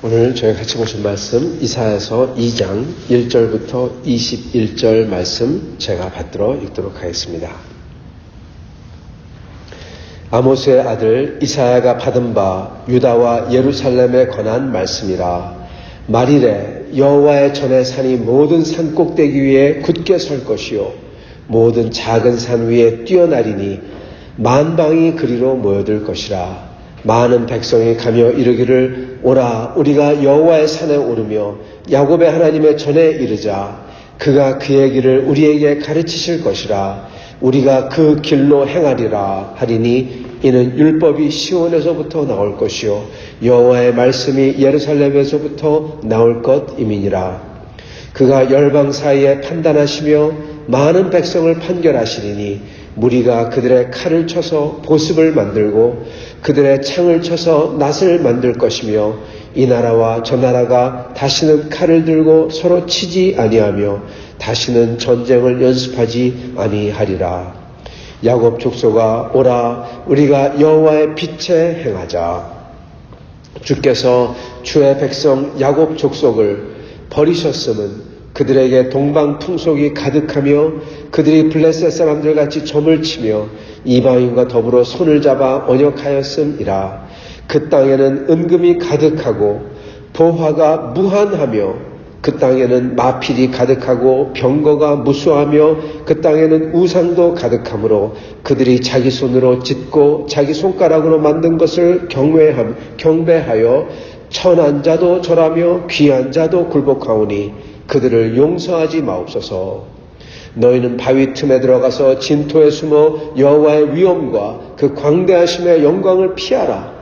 오늘 저희 같이 보실 말씀 이사야서 2장 1절부터 21절 말씀 제가 받들어 읽도록 하겠습니다. 아모스의 아들 이사야가 받은 바 유다와 예루살렘에 관한 말씀이라. 말이래 여호와의 전에 산이 모든 산 꼭대기 위에 굳게 설 것이요 모든 작은 산 위에 뛰어나리니 만방이 그리로 모여들 것이라. 많은 백성이 가며 이르기를 오라 우리가 여호와의 산에 오르며 야곱의 하나님의 전에 이르자. 그가 그의 길을 우리에게 가르치실 것이라. 우리가 그 길로 행하리라 하리니 이는 율법이 시온에서부터 나올 것이요 여호와의 말씀이 예루살렘에서부터 나올 것임이니라. 그가 열방 사이에 판단하시며 많은 백성을 판결하시리니 무리가 그들의 칼을 쳐서 보습을 만들고 그들의 창을 쳐서 낫을 만들 것이며 이 나라와 저 나라가 다시는 칼을 들고 서로 치지 아니하며 다시는 전쟁을 연습하지 아니하리라. 야곱 족속아 오라 우리가 여호와의 빛에 행하자. 주께서 주의 백성 야곱 족속을 버리셨음은 그들에게 동방 풍속이 가득하며 그들이 블레셋 사람들 같이 점을 치며 이방인과 더불어 손을 잡아 언역하였음이라. 그 땅에는 은금이 가득하고 보화가 무한하며 그 땅에는 마필이 가득하고 병거가 무수하며 그 땅에는 우상도 가득하므로 그들이 자기 손으로 짓고 자기 손가락으로 만든 것을 경배하여 천한 자도 절하며 귀한 자도 굴복하오니 그들을 용서하지 마옵소서. 너희는 바위 틈에 들어가서 진토에 숨어 여호와의 위엄과 그 광대하심의 영광을 피하라.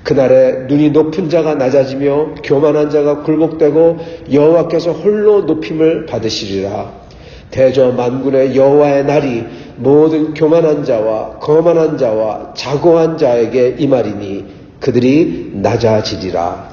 그날에 눈이 높은 자가 낮아지며 교만한 자가 굴복되고 여호와께서 홀로 높임을 받으시리라. 대저 만군의 여호와의 날이 모든 교만한 자와 거만한 자와 자고한 자에게 임하리니 그들이 낮아지리라.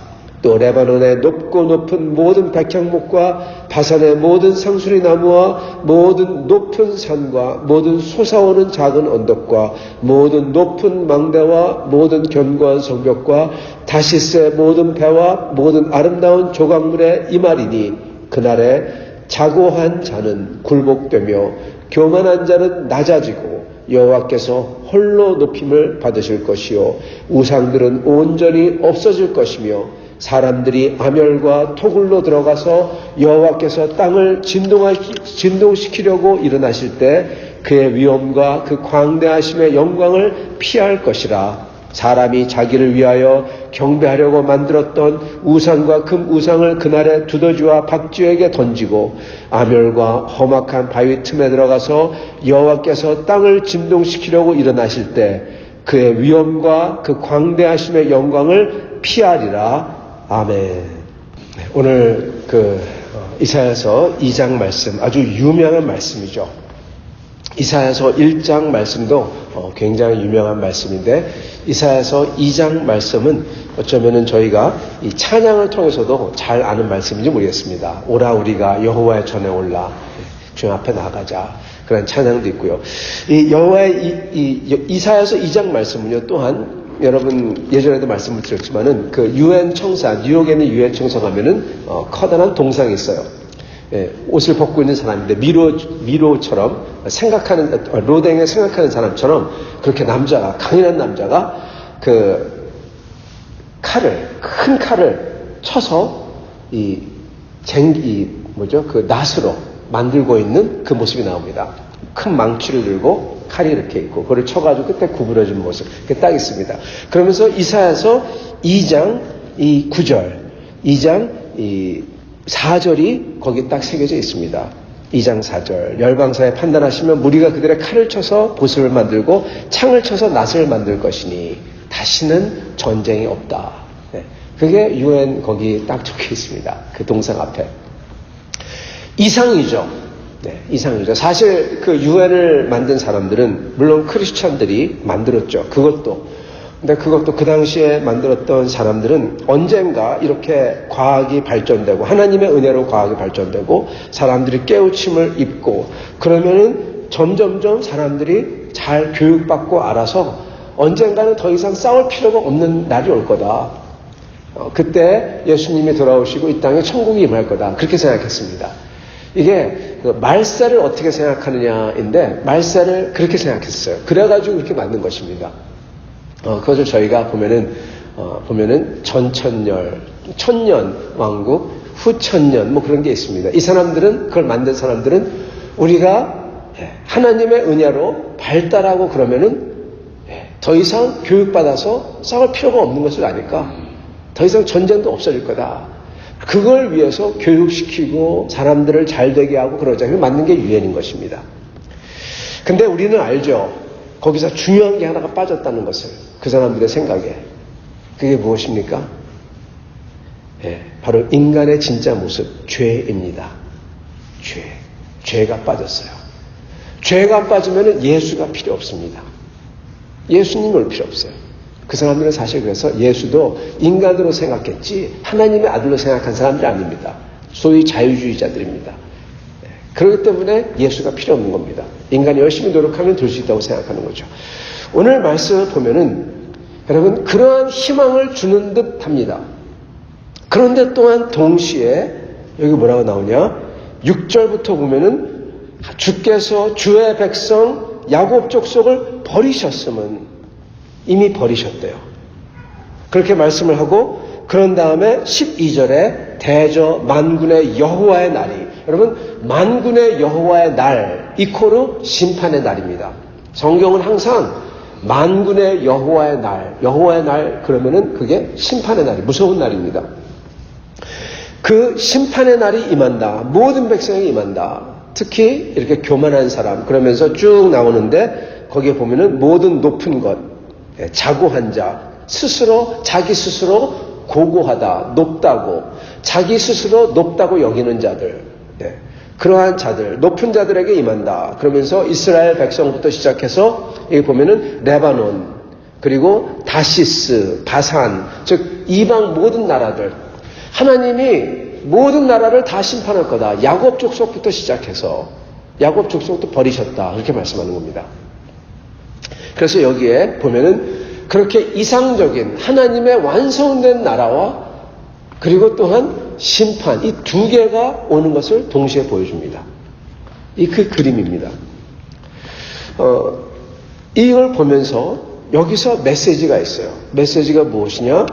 또 레바논의 높고 높은 모든 백향목과 바산의 모든 상수리 나무와 모든 높은 산과 모든 솟아오는 작은 언덕과 모든 높은 망대와 모든 견고한 성벽과 다시스의 모든 배와 모든 아름다운 조각물에 임하리니 그날에 자고한 자는 굴복되며 교만한 자는 낮아지고 여호와께서 홀로 높임을 받으실 것이요 우상들은 온전히 없어질 것이며 사람들이 아멸과 토굴로 들어가서 여호와께서 땅을 진동시키려고 일어나실 때 그의 위엄과 그 광대하심의 영광을 피할 것이라. 사람이 자기를 위하여 경배하려고 만들었던 우상과 금 우상을 그날에 두더지와 박쥐에게 던지고 아멸과 험악한 바위 틈에 들어가서 여호와께서 땅을 진동시키려고 일어나실 때 그의 위엄과 그 광대하심의 영광을 피하리라. 아멘. 오늘 이사야서 2장 말씀 아주 유명한 말씀이죠. 이사야서 1장 말씀도 굉장히 유명한 말씀인데 이사야서 2장 말씀은 어쩌면은 저희가 이 찬양을 통해서도 잘 아는 말씀인지 모르겠습니다. 오라 우리가 여호와의 전에 올라 주님 앞에 나가자. 그런 찬양도 있고요. 이 여호와의 이사야서 2장 말씀은요 또한 여러분 예전에도 말씀을 드렸지만은 그 유엔 청사 뉴욕에 있는 유엔 청사 가면은 커다란 동상이 있어요. 예, 옷을 벗고 있는 사람인데 미로처럼 생각하는 로댕에 생각하는 사람처럼 그렇게 남자가 강인한 남자가 그 큰 칼을 쳐서 그 낫으로 만들고 있는 그 모습이 나옵니다. 큰 망치를 들고 칼이 이렇게 있고 그걸 쳐가지고 끝에 구부러진 모습 그게 딱 있습니다. 그러면서 이사야서 2장 9절 2장 4절이 거기 딱 새겨져 있습니다. 2장 4절 열방사에 판단하시면 무리가 그들의 칼을 쳐서 보습을 만들고 창을 쳐서 낫을 만들 것이니 다시는 전쟁이 없다. 네. 그게 UN 거기 딱 적혀 있습니다. 그 동상 앞에. 이상이죠. 네, 이상이죠. 사실 그 유엔을 만든 사람들은 물론 크리스찬들이 만들었죠. 근데 그것도 그 당시에 만들었던 사람들은 언젠가 이렇게 과학이 발전되고 하나님의 은혜로 과학이 발전되고 사람들이 깨우침을 입고 그러면은 점점점 사람들이 잘 교육받고 알아서 언젠가는 더 이상 싸울 필요가 없는 날이 올 거다. 그때 예수님이 돌아오시고 이 땅에 천국이 임할 거다. 그렇게 생각했습니다. 이게 그 말세를 어떻게 생각하느냐인데 말세를 그렇게 생각했어요. 그래가지고 그렇게 만든 것입니다. 그것을 저희가 보면은 전천열, 천년 왕국, 후천년 뭐 그런 게 있습니다. 이 사람들은 그걸 만든 사람들은 우리가 하나님의 은혜로 발달하고 그러면은 더 이상 교육받아서 싸울 필요가 없는 것을 아니까 더 이상 전쟁도 없어질 거다. 그걸 위해서 교육시키고 사람들을 잘 되게 하고 그러자. 그걸 만든 게 유엔인 것입니다. 근데 우리는 알죠. 거기서 중요한 게 하나가 빠졌다는 것을. 그 사람들의 생각에. 그게 무엇입니까? 바로 인간의 진짜 모습, 죄입니다. 죄가 빠졌어요. 죄가 빠지면 예수가 필요 없습니다. 예수님이 올 필요 없어요. 그 사람들은 사실 그래서 예수도 인간으로 생각했지 하나님의 아들로 생각한 사람들이 아닙니다. 소위 자유주의자들입니다. 그렇기 때문에 예수가 필요 없는 겁니다. 인간이 열심히 노력하면 될 수 있다고 생각하는 거죠. 오늘 말씀을 보면은 여러분 그러한 희망을 주는 듯 합니다. 그런데 또한 동시에 여기 뭐라고 나오냐? 6절부터 보면은 주께서 주의 백성 야곱 족속을 버리셨음은 이미 버리셨대요. 그렇게 말씀을 하고 그런 다음에 12절에 대저 만군의 여호와의 날이 여러분 만군의 여호와의 날 이코르 심판의 날입니다. 성경은 항상 만군의 여호와의 날 그러면은 그게 심판의 날이 무서운 날입니다. 그 심판의 날이 임한다. 모든 백성에게 임한다. 특히 이렇게 교만한 사람 그러면서 쭉 나오는데 거기에 보면은 모든 높은 것 자고한 자 자기 스스로 고고하다 높다고 자기 스스로 높다고 여기는 자들 그러한 자들 높은 자들에게 임한다. 그러면서 이스라엘 백성부터 시작해서 여기 보면은 레바논 그리고 다시스 바산 즉 이방 모든 나라들 하나님이 모든 나라를 다 심판할 거다. 야곱 족속부터 시작해서 야곱 족속도 버리셨다. 그렇게 말씀하는 겁니다. 그래서 여기에 보면은 그렇게 이상적인 하나님의 완성된 나라와 그리고 또한 심판 이 두 개가 오는 것을 동시에 보여줍니다. 이 그 그림입니다. 이걸 보면서 여기서 메시지가 있어요. 메시지가 무엇이냐?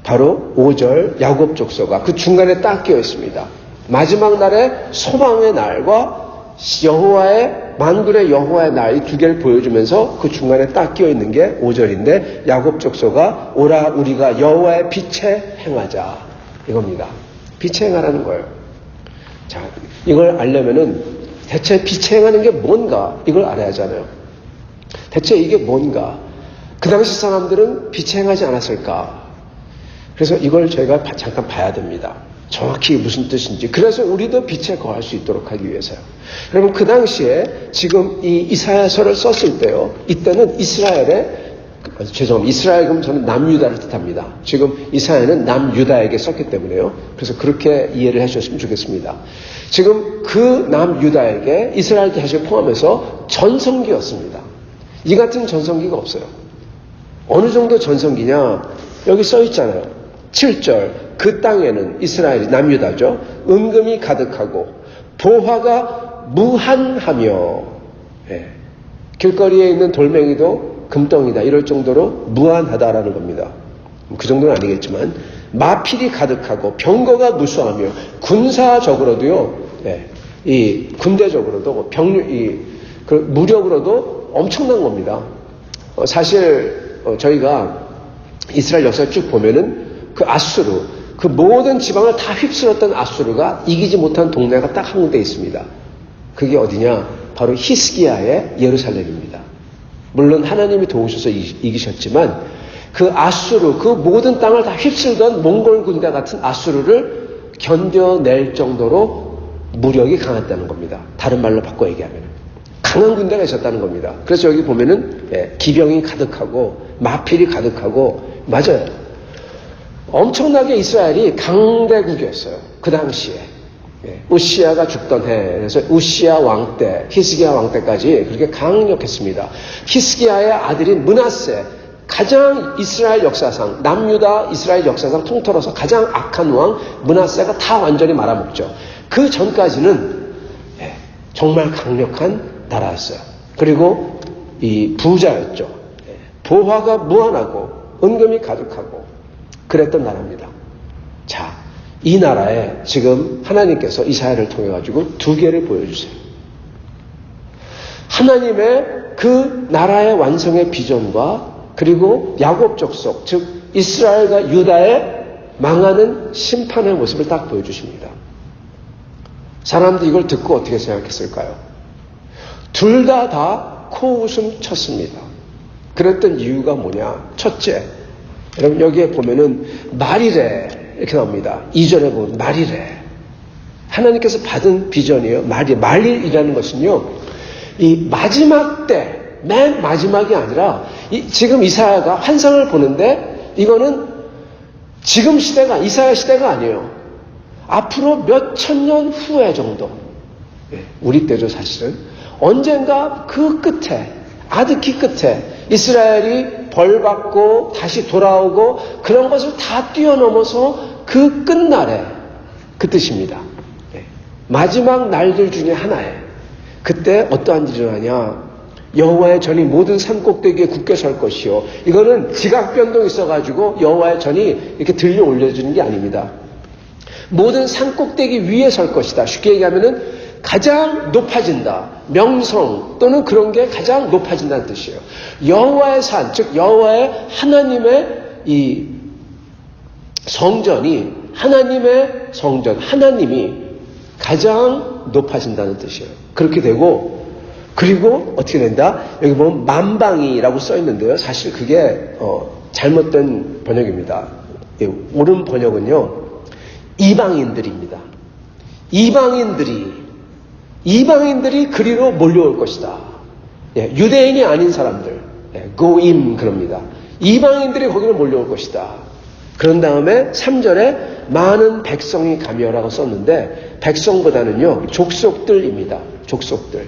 바로 5절 야곱 족속아 그 중간에 딱 끼어 있습니다. 마지막 날의 소망의 날과 여호와의 만군의 여호와의 날 이 두 개를 보여주면서 그 중간에 딱 끼어 있는 게 5절인데 야곱 족속아 오라 우리가 여호와의 빛에 행하자 이겁니다. 빛에 행하라는 거예요. 자, 이걸 알려면은 대체 빛에 행하는 게 뭔가 이걸 알아야 하잖아요. 대체 이게 뭔가 그 당시 사람들은 빛에 행하지 않았을까? 그래서 이걸 저희가 잠깐 봐야 됩니다. 정확히 무슨 뜻인지. 그래서 우리도 빛에 거할 수 있도록 하기 위해서요. 여러분 그 당시에 지금 이 이사야서를 썼을 때요. 이때는 이스라엘 그럼 저는 남유다를 뜻합니다. 지금 이사야는 남유다에게 썼기 때문에요. 그래서 그렇게 이해를 해주셨으면 좋겠습니다. 지금 그 남유다에게 이스라엘 대식을 포함해서 전성기였습니다. 이 같은 전성기가 없어요. 어느 정도 전성기냐? 여기 써 있잖아요. 7절 그 땅에는 이스라엘이 남유다죠. 은금이 가득하고 보화가 무한하며 길거리에 있는 돌멩이도 금덩이다 이럴 정도로 무한하다라는 겁니다. 그 정도는 아니겠지만 마필이 가득하고 병거가 무수하며 군사적으로도요. 이 군대적으로도 그 무력으로도 엄청난 겁니다. 사실 저희가 이스라엘 역사를 쭉 보면은 그 아수르, 그 모든 지방을 다 휩쓸었던 아수르가 이기지 못한 동네가 딱 한 군데 있습니다. 그게 어디냐? 바로 히스기야의 예루살렘입니다. 물론 하나님이 도우셔서 이기셨지만 그 아수르, 그 모든 땅을 다 휩쓸던 몽골 군대 같은 아수르를 견뎌낼 정도로 무력이 강했다는 겁니다. 다른 말로 바꿔 얘기하면 강한 군대가 있었다는 겁니다. 그래서 여기 보면은 기병이 가득하고 마필이 가득하고 맞아요. 엄청나게 이스라엘이 강대국이었어요. 그 당시에. 우시아가 죽던 해, 그래서 우시아 왕 때, 히스기야 왕 때까지 그렇게 강력했습니다. 히스기야의 아들인 므낫세, 가장 이스라엘 역사상, 남유다 이스라엘 역사상 통틀어서 가장 악한 왕 므낫세가 다 완전히 말아먹죠. 그 전까지는 정말 강력한 나라였어요. 그리고 이 부자였죠. 보화가 무한하고 은금이 가득하고 그랬던 나라입니다. 자, 이 나라에 지금 하나님께서 이사야를 통해 가지고 두 개를 보여주세요. 하나님의 그 나라의 완성의 비전과 그리고 야곱 족속, 즉 이스라엘과 유다의 망하는 심판의 모습을 딱 보여주십니다. 사람들이 이걸 듣고 어떻게 생각했을까요? 둘 다 코웃음 쳤습니다. 그랬던 이유가 뭐냐? 첫째, 여러분 여기에 보면은 말이래 이렇게 나옵니다. 2절에 보면 말이래. 하나님께서 받은 비전이에요. 말일이라는 것은요, 이 마지막 때, 맨 마지막이 아니라 지금 이사야가 환상을 보는데 이거는 지금 시대가 이사야 시대가 아니에요. 앞으로 몇 천 년 후에 정도. 우리 때죠 사실은. 언젠가 그 끝에 아득히 끝에 이스라엘이 벌받고 다시 돌아오고 그런 것을 다 뛰어넘어서 그 끝날에 그 뜻입니다. 마지막 날들 중에 하나에 그때 어떠한 일이 일어나냐? 여호와의 전이 모든 산 꼭대기에 굳게 설 것이요. 이거는 지각 변동이 있어가지고 여호와의 전이 이렇게 들려 올려주는 게 아닙니다. 모든 산 꼭대기 위에 설 것이다. 쉽게 얘기하면은 가장 높아진다. 명성 또는 그런 게 가장 높아진다는 뜻이에요. 여호와의 산, 즉 여호와의 하나님의 이 성전이 하나님의 성전, 하나님이 가장 높아진다는 뜻이에요. 그렇게 되고 그리고 어떻게 된다? 여기 보면 만방이라고 써 있는데요. 사실 그게 잘못된 번역입니다. 옳은 번역은요. 이방인들입니다. 이방인들이 그리로 몰려올 것이다. 유대인이 아닌 사람들, 고임 그럽니다. 이방인들이 거기로 몰려올 것이다. 그런 다음에 3절에 많은 백성이 가며라고 썼는데 백성보다는요 족속들입니다. 족속들.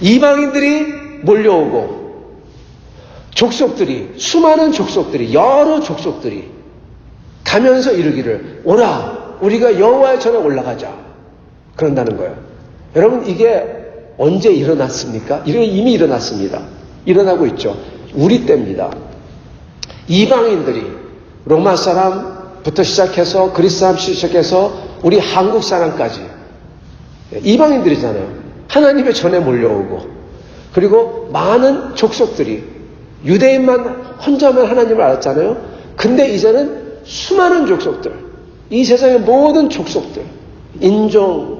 이방인들이 몰려오고 족속들이 수많은 족속들이 여러 족속들이 가면서 이르기를 오라 우리가 여호와의 전에 올라가자 그런다는 거예요. 여러분 이게 언제 일어났습니까? 이미 일어났습니다. 일어나고 있죠. 우리 때입니다. 이방인들이 로마 사람부터 시작해서 그리스 사람 시작해서 우리 한국 사람까지 이방인들이잖아요. 하나님의 전에 몰려오고 그리고 많은 족속들이 유대인만 혼자만 하나님을 알았잖아요. 근데 이제는 수많은 족속들, 이 세상의 모든 족속들, 인종,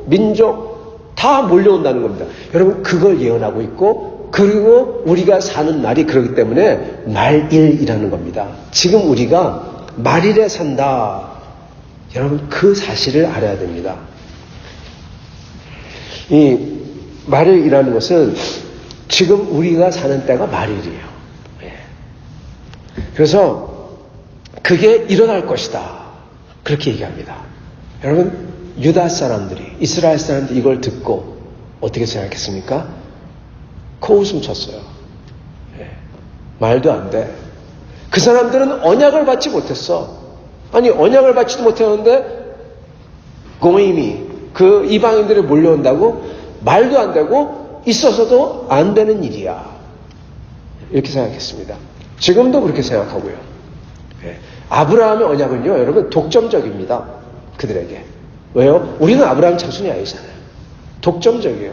민족 다 몰려온다는 겁니다. 여러분 그걸 예언하고 있고 그리고 우리가 사는 날이 그렇기 때문에 말일이라는 겁니다. 지금 우리가 말일에 산다. 여러분 그 사실을 알아야 됩니다. 이 말일이라는 것은 지금 우리가 사는 때가 말일이에요. 그래서 그게 일어날 것이다. 그렇게 얘기합니다. 여러분 유다 사람들이 이스라엘 사람들이 이걸 듣고 어떻게 생각했습니까? 코웃음 쳤어요. 말도 안 돼. 그 사람들은 언약을 받지 못했어. 아니 언약을 받지도 못했는데 고임이 그 이방인들이 몰려온다고 말도 안 되고 있어서도 안 되는 일이야. 이렇게 생각했습니다. 지금도 그렇게 생각하고요. 아브라함의 언약은요, 여러분 독점적입니다. 그들에게. 왜요? 우리는 아브라함 자손이 아니잖아요. 독점적이에요.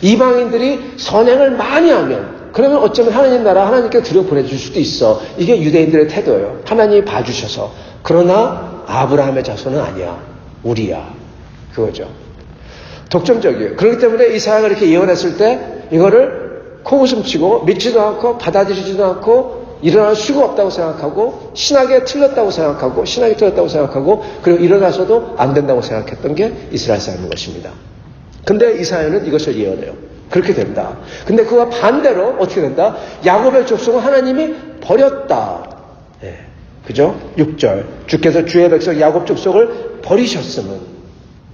이방인들이 선행을 많이 하면 그러면 어쩌면 하나님 나라 하나님께 들여보내줄 수도 있어. 이게 유대인들의 태도예요. 하나님이 봐주셔서. 그러나 아브라함의 자손은 아니야. 우리야. 그거죠. 독점적이에요. 그렇기 때문에 이사야가 이렇게 예언했을 때 이거를 코웃음치고 믿지도 않고 받아들이지도 않고 일어날 수가 없다고 생각하고 신학에 틀렸다고 생각하고 그리고 일어나서도 안 된다고 생각했던 게 이스라엘 사람인 것입니다. 근데 이사야는 이것을 예언해요. 그렇게 된다. 근데 그와 반대로 어떻게 된다? 야곱의 족속은 하나님이 버렸다. 그죠? 6절 주께서 주의 백성 야곱 족속을 버리셨음은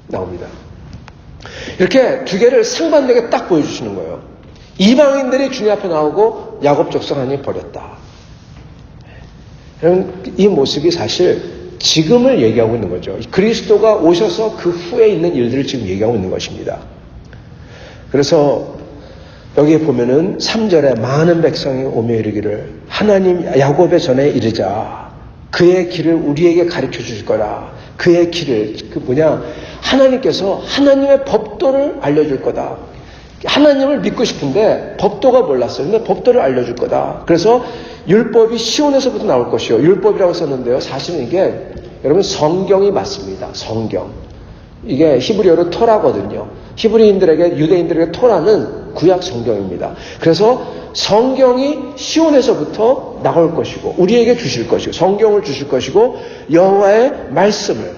나옵니다. 이렇게 두 개를 상반되게 딱 보여주시는 거예요. 이방인들이 주님 앞에 나오고 야곱 족속 하나님이 버렸다. 이 모습이 사실 지금을 얘기하고 있는 거죠. 그리스도가 오셔서 그 후에 있는 일들을 지금 얘기하고 있는 것입니다. 그래서 여기에 보면은 3절에 많은 백성이 오며 이르기를 하나님 야곱의 전에 이르자 그의 길을 우리에게 가르쳐 주실 거라. 그의 길을 하나님께서 하나님의 법도를 알려줄 거다. 하나님을 믿고 싶은데 법도가 몰랐어요. 근데 법도를 알려줄 거다. 그래서 율법이 시온에서부터 나올 것이요. 율법이라고 썼는데요. 사실은 이게 여러분 성경이 맞습니다. 성경. 이게 히브리어로 토라거든요. 히브리인들에게 유대인들에게 토라는 구약 성경입니다. 그래서 성경이 시온에서부터 나올 것이고 우리에게 주실 것이고 성경을 주실 것이고 여호와의 말씀을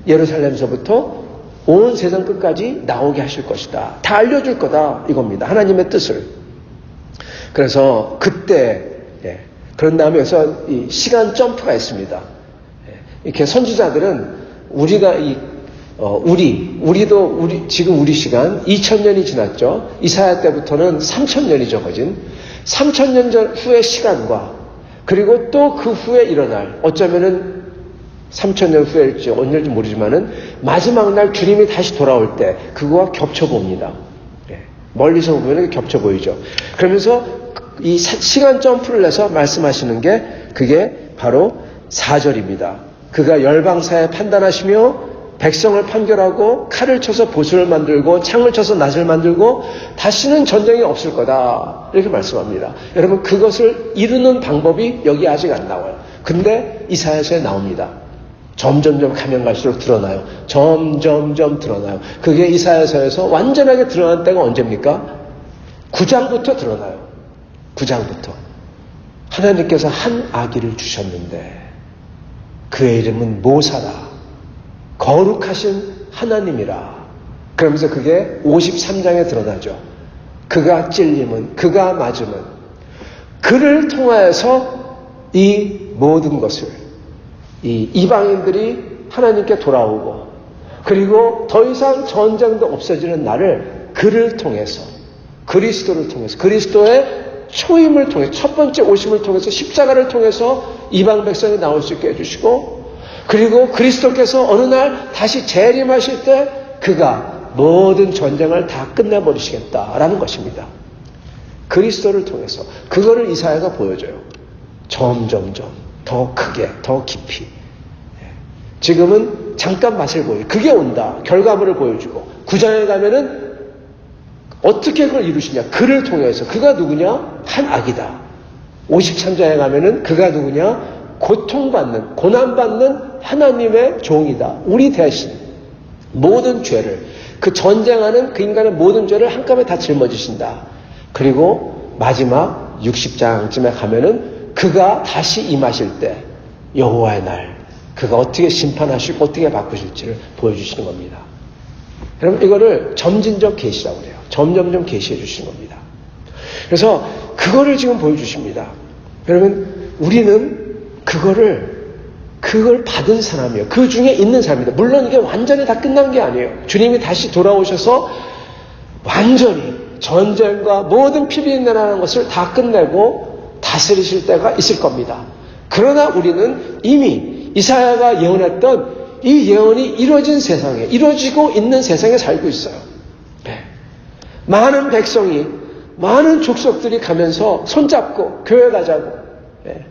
예루살렘에서부터 온 세상 끝까지 나오게 하실 것이다. 다 알려줄 거다 이겁니다. 하나님의 뜻을. 그래서 그때 그런 다음에 여기서 이 시간 점프가 있습니다. 이렇게 선지자들은 지금 우리 시간 2000년이 지났죠. 이사야 때부터는 3000년이죠, 거진. 3000년 전 후의 시간과 그리고 또 그 후에 일어날 어쩌면은 3000년 후일지 언제일지 모르지만은 마지막 날 주님이 다시 돌아올 때 그거와 겹쳐 봅니다. 멀리서 보면 겹쳐 보이죠. 그러면서 이 시간 점프를 내서 말씀하시는 게 그게 바로 4절입니다. 그가 열방사에 판단하시며 백성을 판결하고 칼을 쳐서 보수를 만들고 창을 쳐서 낫을 만들고 다시는 전쟁이 없을 거다. 이렇게 말씀합니다. 여러분 그것을 이루는 방법이 여기 아직 안 나와요. 근데 이사야서에 나옵니다. 점점점 가면 갈수록 드러나요. 점점점 드러나요. 그게 이사야서에서 완전하게 드러난 때가 언제입니까? 9장부터 드러나요. 9장부터. 하나님께서 한 아기를 주셨는데 그의 이름은 모사라. 거룩하신 하나님이라. 그러면서 그게 53장에 드러나죠. 그가 찔림은, 그가 맞음은 그를 통하여서 이 모든 것을 이 이방인들이 하나님께 돌아오고 그리고 더 이상 전쟁도 없어지는 날을 그를 통해서 그리스도를 통해서 그리스도의 초임을 통해서 첫 번째 오심을 통해서 십자가를 통해서 이방 백성이 나올 수 있게 해주시고 그리고 그리스도께서 어느 날 다시 재림하실 때 그가 모든 전쟁을 다 끝내버리시겠다라는 것입니다. 그리스도를 통해서 그거를 이사야가 보여줘요. 점점점 더 크게 더 깊이. 지금은 잠깐 맛을 보여요. 그게 온다. 결과물을 보여주고 9장에 가면은 어떻게 그걸 이루시냐. 그를 통해서. 그가 누구냐? 한 아기다. 53장에 가면은 그가 누구냐? 고통받는 고난받는 하나님의 종이다. 우리 대신 모든 죄를 그 전쟁하는 그 인간의 모든 죄를 한꺼번에 다 짊어지신다. 그리고 마지막 60장쯤에 가면은 그가 다시 임하실 때 여호와의 날 그가 어떻게 심판하시고 어떻게 바꾸실지를 보여주시는 겁니다. 여러분 이거를 점진적 계시라고 그래요. 점점점 계시해 주시는 겁니다. 그래서 그거를 지금 보여주십니다. 여러분 우리는 그걸 받은 사람이에요. 그 중에 있는 사람입니다. 물론 이게 완전히 다 끝난 게 아니에요. 주님이 다시 돌아오셔서 완전히 전쟁과 모든 피비린내라는 것을 다 끝내고 다스리실 때가 있을 겁니다. 그러나 우리는 이미 이사야가 예언했던 이 예언이 이루어진 세상에, 이루어지고 있는 세상에 살고 있어요. 네. 많은 백성이, 많은 족속들이 가면서 손잡고 교회 가자고. 네.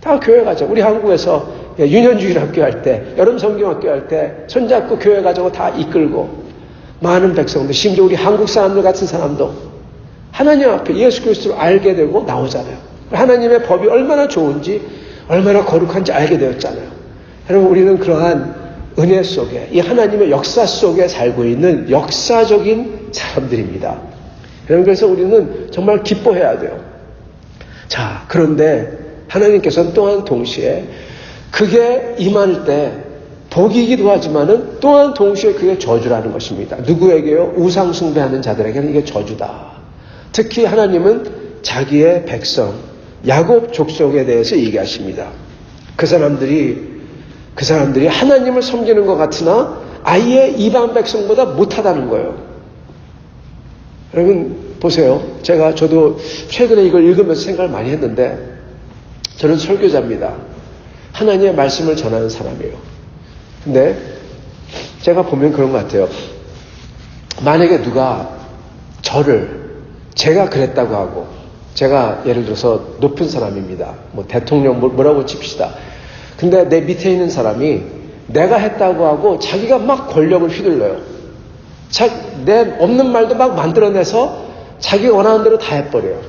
다 교회 가자. 우리 한국에서 유년주일 학교 할 때, 여름 성경 학교 할 때 손잡고 교회 가자고 다 이끌고 많은 백성들, 심지어 우리 한국 사람들 같은 사람도 하나님 앞에 예수 그리스도를 알게 되고 나오잖아요. 하나님의 법이 얼마나 좋은지, 얼마나 거룩한지 알게 되었잖아요. 여러분 우리는 그러한 은혜 속에, 이 하나님의 역사 속에 살고 있는 역사적인 사람들입니다. 여러분 그래서 우리는 정말 기뻐해야 돼요. 자, 그런데 하나님께서는 또한 동시에 그게 임할 때 복이기도 하지만은 또한 동시에 그게 저주라는 것입니다. 누구에게요? 우상 숭배하는 자들에게는 이게 저주다. 특히 하나님은 자기의 백성 야곱 족속에 대해서 얘기하십니다. 그 사람들이 하나님을 섬기는 것 같으나 아예 이방 백성보다 못하다는 거예요. 여러분 보세요. 저도 최근에 이걸 읽으면서 생각을 많이 했는데, 저는 설교자입니다. 하나님의 말씀을 전하는 사람이에요. 근데 제가 보면 그런 것 같아요. 만약에 누가 제가 그랬다고 하고, 제가 예를 들어서 높은 사람입니다. 뭐 대통령 뭐라고 칩시다. 근데 내 밑에 있는 사람이 내가 했다고 하고 자기가 막 권력을 휘둘러요. 내 없는 말도 막 만들어내서 자기 원하는 대로 다 해버려요.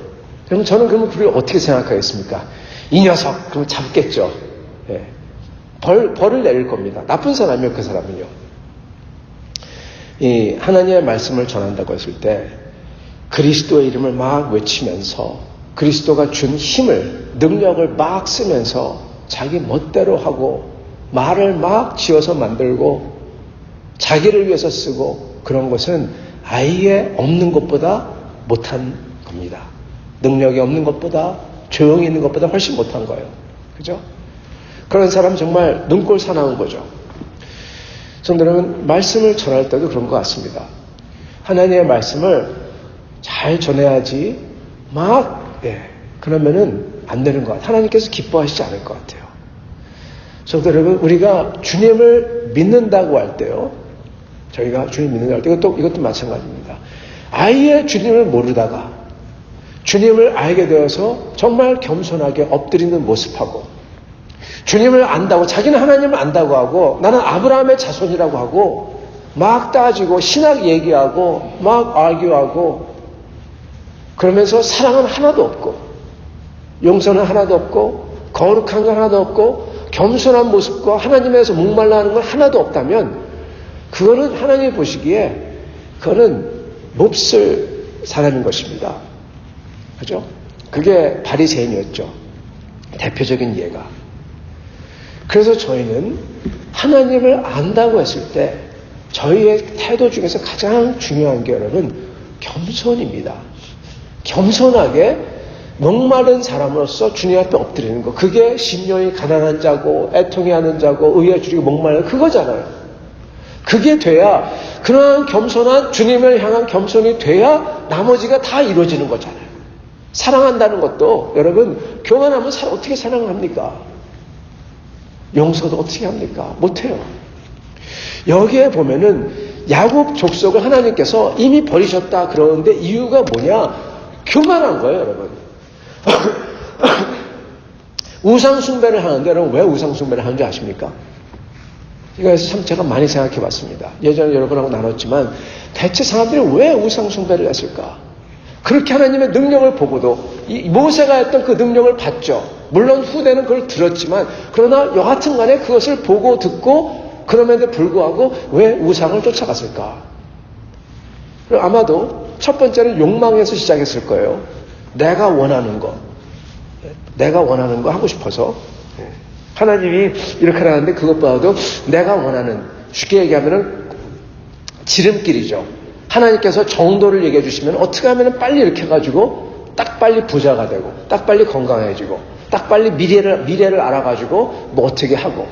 그럼 저는 그걸 어떻게 생각하겠습니까? 이 녀석! 그럼 잡겠죠. 예. 벌을 내릴 겁니다. 나쁜 사람이요, 그 사람은요. 이 하나님의 말씀을 전한다고 했을 때 그리스도의 이름을 막 외치면서 그리스도가 준 힘을, 능력을 막 쓰면서 자기 멋대로 하고 말을 막 지어서 만들고 자기를 위해서 쓰고 그런 것은 아예 없는 것보다 못한 겁니다. 능력이 없는 것보다 조용히 있는 것보다 훨씬 못한 거예요. 그죠? 그런 사람 정말 눈꼴 사나운 거죠. 성도 여러분, 말씀을 전할 때도 그런 것 같습니다. 하나님의 말씀을 잘 전해야지 그러면은 안 되는 것 같아요. 하나님께서 기뻐하시지 않을 것 같아요. 성도 여러분, 우리가 주님을 믿는다고 할 때요. 저희가 주님 믿는다고 할 때 이것도 마찬가지입니다. 아예 주님을 모르다가 주님을 알게 되어서 정말 겸손하게 엎드리는 모습하고 주님을 안다고 자기는 하나님을 안다고 하고 나는 아브라함의 자손이라고 하고 막 따지고 신학 얘기하고 막 아규하고 그러면서 사랑은 하나도 없고 용서는 하나도 없고 거룩한 건 하나도 없고 겸손한 모습과 하나님에서 목말라 하는 건 하나도 없다면 그거는 하나님이 보시기에 그거는 몹쓸 사람인 것입니다. 그죠? 그게 바리새인이었죠. 대표적인 예가. 그래서 저희는 하나님을 안다고 했을 때 저희의 태도 중에서 가장 중요한 게 여러분 겸손입니다. 겸손하게 목마른 사람으로서 주님 앞에 엎드리는 거. 그게 심령이 가난한 자고 애통이 하는 자고 의에 줄이고 목마른 그거잖아요. 그게 돼야 그러한 겸손한 주님을 향한 겸손이 돼야 나머지가 다 이루어지는 거잖아요. 사랑한다는 것도 여러분 교만하면 어떻게 사랑을 합니까? 용서도 어떻게 합니까? 못해요. 여기에 보면은 야곱 족속을 하나님께서 이미 버리셨다 그러는데 이유가 뭐냐? 교만한 거예요, 여러분. 우상 숭배를 하는데 여러분 왜 우상 숭배를 하는지 아십니까? 이거에서 참 제가 많이 생각해 봤습니다. 예전에 여러분하고 나눴지만 대체 사람들이 왜 우상 숭배를 했을까? 그렇게 하나님의 능력을 보고도 모세가 했던 그 능력을 봤죠. 물론 후대는 그걸 들었지만 그러나 여하튼 간에 그것을 보고 듣고 그럼에도 불구하고 왜 우상을 쫓아갔을까? 아마도 첫 번째는 욕망에서 시작했을 거예요. 내가 원하는 거 하고 싶어서 하나님이 이렇게 하는데 그것보다도 내가 원하는 쉽게 얘기하면은 지름길이죠. 하나님께서 정도를 얘기해 주시면 어떻게 하면 빨리 이렇게 해가지고 딱 빨리 부자가 되고 딱 빨리 건강해지고 딱 빨리 미래를 알아가지고 뭐 어떻게 하고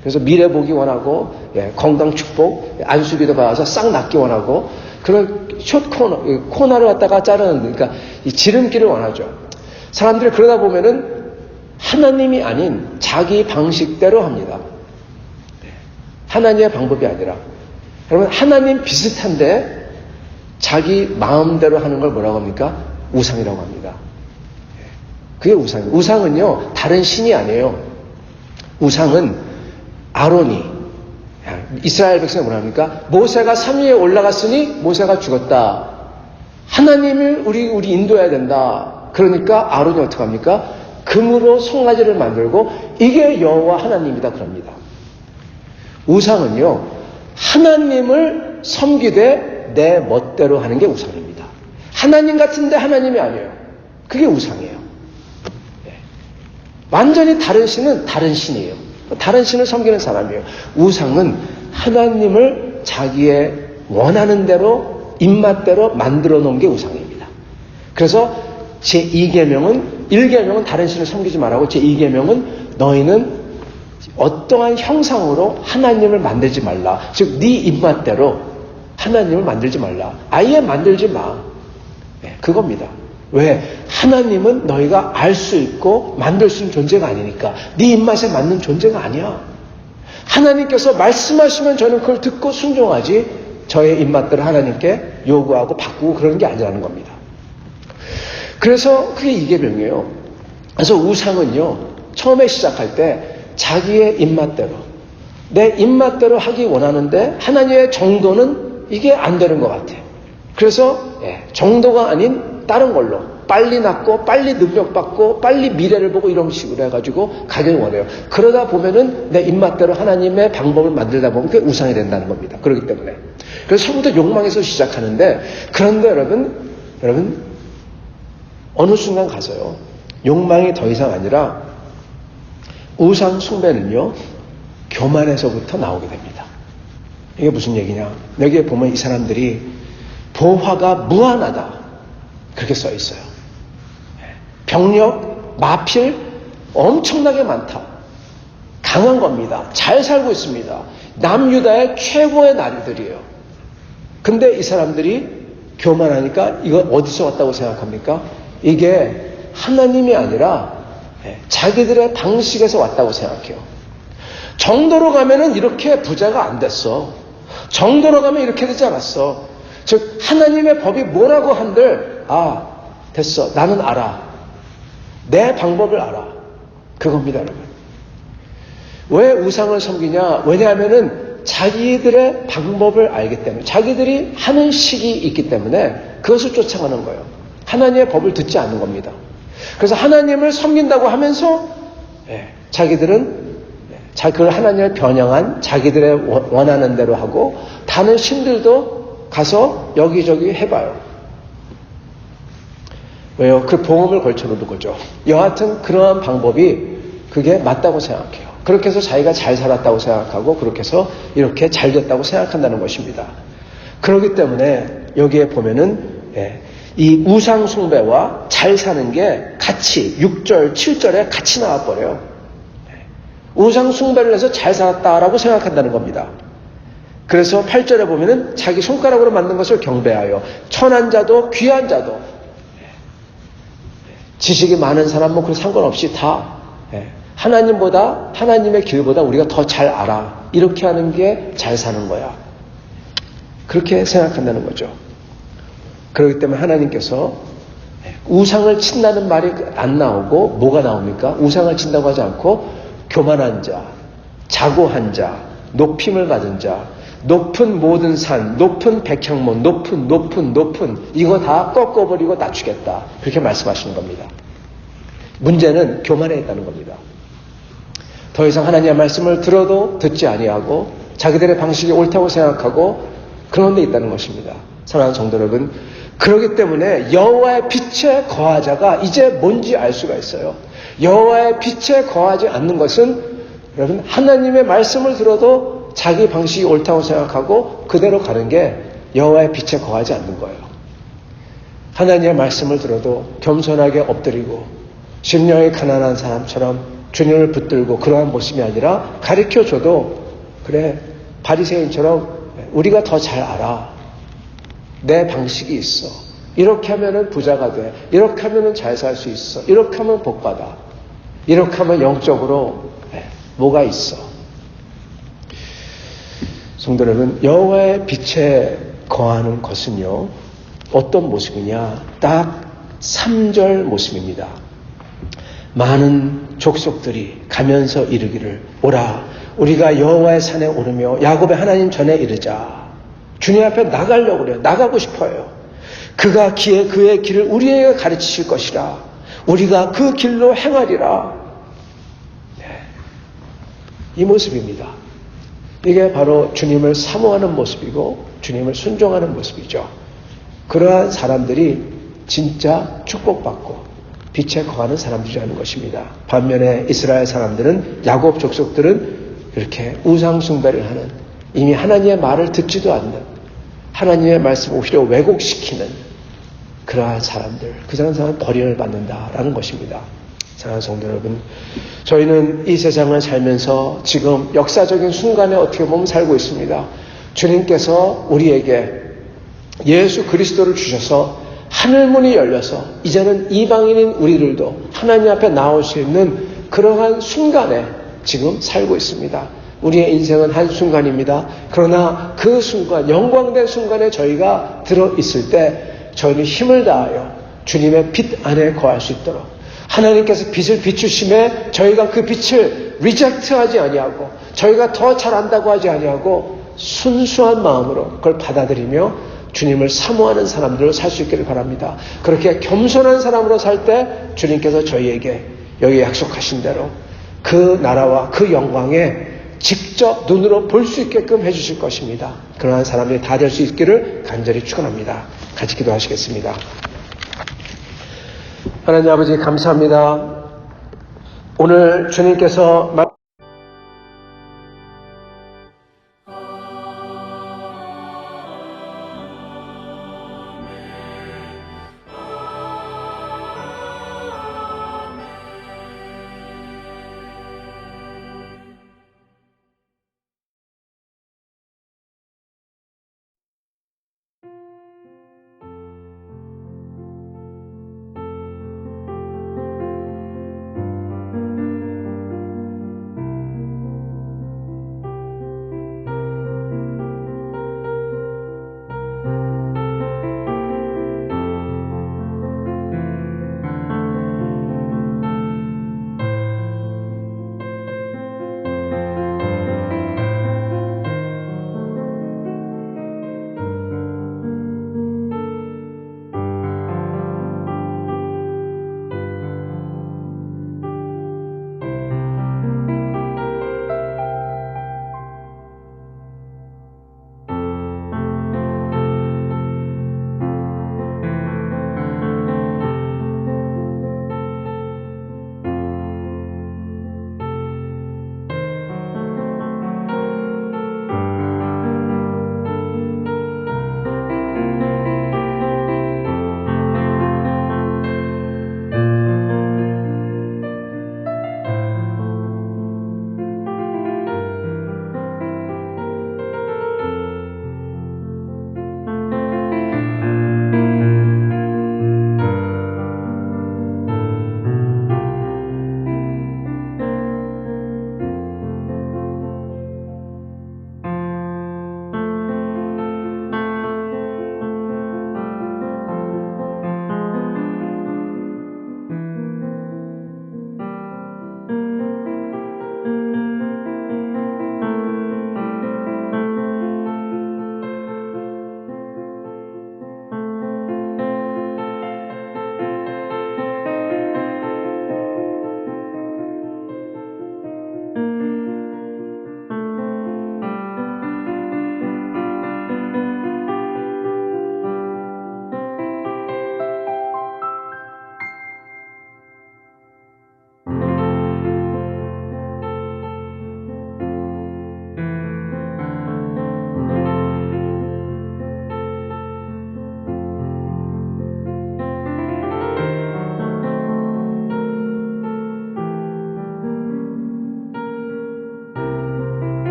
그래서 미래 보기 원하고 건강 축복 안수기도 받아서 싹 낫기 원하고 그런 코너를 갖다가 자르는 그러니까 이 지름길을 원하죠. 사람들이 그러다 보면은 하나님이 아닌 자기 방식대로 합니다. 하나님의 방법이 아니라 여러분 하나님 비슷한데 자기 마음대로 하는 걸 뭐라고 합니까? 우상이라고 합니다. 그게 우상이에요. 우상은요 다른 신이 아니에요. 우상은 아론이 이스라엘 백성이 뭐라 합니까? 모세가 산 위에 올라갔으니 모세가 죽었다. 하나님을 우리 인도해야 된다. 그러니까 아론이 어떻게 합니까? 금으로 송아지를 만들고 이게 여호와 하나님이다 그럽니다. 우상은요 하나님을 섬기되 내 멋대로 하는 게 우상입니다. 하나님 같은데 하나님이 아니에요. 그게 우상이에요. 완전히 다른 신은 다른 신이에요. 다른 신을 섬기는 사람이에요. 우상은 하나님을 자기의 원하는 대로 입맛대로 만들어 놓은 게 우상입니다. 그래서 제2계명은 1계명은 다른 신을 섬기지 말라고 제2계명은 너희는 어떠한 형상으로 하나님을 만들지 말라. 즉 네 입맛대로 하나님을 만들지 말라. 아예 만들지 마. 그겁니다. 왜? 하나님은 너희가 알 수 있고 만들 수 있는 존재가 아니니까. 네 입맛에 맞는 존재가 아니야. 하나님께서 말씀하시면 저는 그걸 듣고 순종하지 저의 입맛대로 하나님께 요구하고 바꾸고 그러는 게 아니라는 겁니다. 그래서 그게 이계명이에요. 그래서 우상은요, 처음에 시작할 때 자기의 입맛대로, 내 입맛대로 하기 원하는데 하나님의 정도는 이게 안 되는 것 같아요. 그래서 정도가 아닌 다른 걸로 빨리 낫고 빨리 능력받고 빨리 미래를 보고 이런 식으로 해가지고 가길 원해요. 그러다 보면은 내 입맛대로 하나님의 방법을 만들다 보면 그게 우상이 된다는 겁니다. 그렇기 때문에. 그래서 처음부터 욕망에서 시작하는데, 그런데 여러분 어느 순간 가서요, 욕망이 더 이상 아니라 우상 숭배는요, 교만에서부터 나오게 됩니다. 이게 무슨 얘기냐? 여기에 보면 이 사람들이 보화가 무한하다 그렇게 써 있어요. 병력, 마필 엄청나게 많다. 강한 겁니다. 잘 살고 있습니다. 남유다의 최고의 나리들이에요. 근데 이 사람들이 교만하니까 이거 어디서 왔다고 생각합니까? 이게 하나님이 아니라 자기들의 방식에서 왔다고 생각해요. 정도로 가면은 이렇게 부자가 안 됐어. 정도로 가면 이렇게 되지 않았어. 즉 하나님의 법이 뭐라고 한들 됐어. 나는 알아. 내 방법을 알아. 그겁니다, 여러분. 왜 우상을 섬기냐? 왜냐하면은 자기들의 방법을 알기 때문에, 자기들이 하는 식이 있기 때문에 그것을 쫓아가는 거예요. 하나님의 법을 듣지 않는 겁니다. 그래서 하나님을 섬긴다고 하면서 자기들은 그걸 하나님을 변형한 자기들의 원하는 대로 하고, 다른 신들도 가서 여기저기 해봐요. 왜요? 그 보험을 걸쳐놓는 거죠. 여하튼 그러한 방법이 그게 맞다고 생각해요. 그렇게 해서 자기가 잘 살았다고 생각하고 그렇게 해서 이렇게 잘 됐다고 생각한다는 것입니다. 그렇기 때문에 여기에 보면은 이 우상 숭배와 잘 사는 게 같이 6절, 7절에 같이 나와버려요. 우상 숭배를 해서 잘 살았다라고 생각한다는 겁니다. 그래서 8절에 보면은 자기 손가락으로 만든 것을 경배하여 천한 자도 귀한 자도, 지식이 많은 사람 뭐 그런 상관없이 다 하나님보다, 하나님의 길보다 우리가 더 잘 알아. 이렇게 하는 게 잘 사는 거야. 그렇게 생각한다는 거죠. 그렇기 때문에 하나님께서 우상을 친다는 말이 안 나오고 뭐가 나옵니까? 우상을 친다고 하지 않고 교만한 자, 자고한 자, 높임을 받은 자, 높은 모든 산, 높은 백향문, 높은 이거 다 꺾어버리고 낮추겠다. 그렇게 말씀하시는 겁니다. 문제는 교만에 있다는 겁니다. 더 이상 하나님의 말씀을 들어도 듣지 아니하고 자기들의 방식이 옳다고 생각하고 그런 데 있다는 것입니다. 사랑하는 성도 여러분, 그렇기 때문에 여호와의 빛에 거하자가 이제 뭔지 알 수가 있어요. 여호와의 빛에 거하지 않는 것은 여러분 하나님의 말씀을 들어도 자기 방식이 옳다고 생각하고 그대로 가는 게 여호와의 빛에 거하지 않는 거예요. 하나님의 말씀을 들어도 겸손하게 엎드리고 심령이 가난한 사람처럼 주님을 붙들고 그러한 모습이 아니라 가르쳐줘도 그래 바리새인처럼 우리가 더 잘 알아. 내 방식이 있어. 이렇게 하면은 부자가 돼. 이렇게 하면은 잘 살 수 있어. 이렇게 하면 복 받아. 이렇게 하면 영적으로 뭐가 있어. 성도 여러분, 여호와의 빛에 거하는 것은요, 어떤 모습이냐? 딱 3절 모습입니다. 많은 족속들이 가면서 이르기를 오라 우리가 여호와의 산에 오르며 야곱의 하나님 전에 이르자. 주님 앞에 나가려고 그래요. 나가고 싶어요. 그가 그의 길을 우리에게 가르치실 것이라. 우리가 그 길로 행하리라. 이 모습입니다. 이게 바로 주님을 사모하는 모습이고 주님을 순종하는 모습이죠. 그러한 사람들이 진짜 축복받고 빛에 거하는 사람들이라는 것입니다. 반면에 이스라엘 사람들은, 야곱 족속들은 이렇게 우상 숭배를 하는, 이미 하나님의 말을 듣지도 않는, 하나님의 말씀을 오히려 왜곡시키는 그러한 사람들, 그 사람은 버림을 받는다라는 것입니다. 사랑하는 성도 여러분, 저희는 이 세상을 살면서 지금 역사적인 순간에 어떻게 보면 살고 있습니다. 주님께서 우리에게 예수 그리스도를 주셔서 하늘문이 열려서 이제는 이방인인 우리들도 하나님 앞에 나올 수 있는 그러한 순간에 지금 살고 있습니다. 우리의 인생은 한순간입니다. 그러나 그 순간, 영광된 순간에 저희가 들어있을 때 저희는 힘을 다하여 주님의 빛 안에 거할 수 있도록 하나님께서 빛을 비추심에 저희가 그 빛을 리젝트하지 아니하고 저희가 더 잘안다고 하지 아니하고 순수한 마음으로 그걸 받아들이며 주님을 사모하는 사람들로 살 수 있기를 바랍니다. 그렇게 겸손한 사람으로 살 때 주님께서 저희에게 여기 약속하신 대로 그 나라와 그 영광에 직접 눈으로 볼 수 있게끔 해주실 것입니다. 그러한 사람들이 다 될 수 있기를 간절히 축원합니다. 같이 기도하시겠습니다. 하나님 아버지 감사합니다. 오늘 주님께서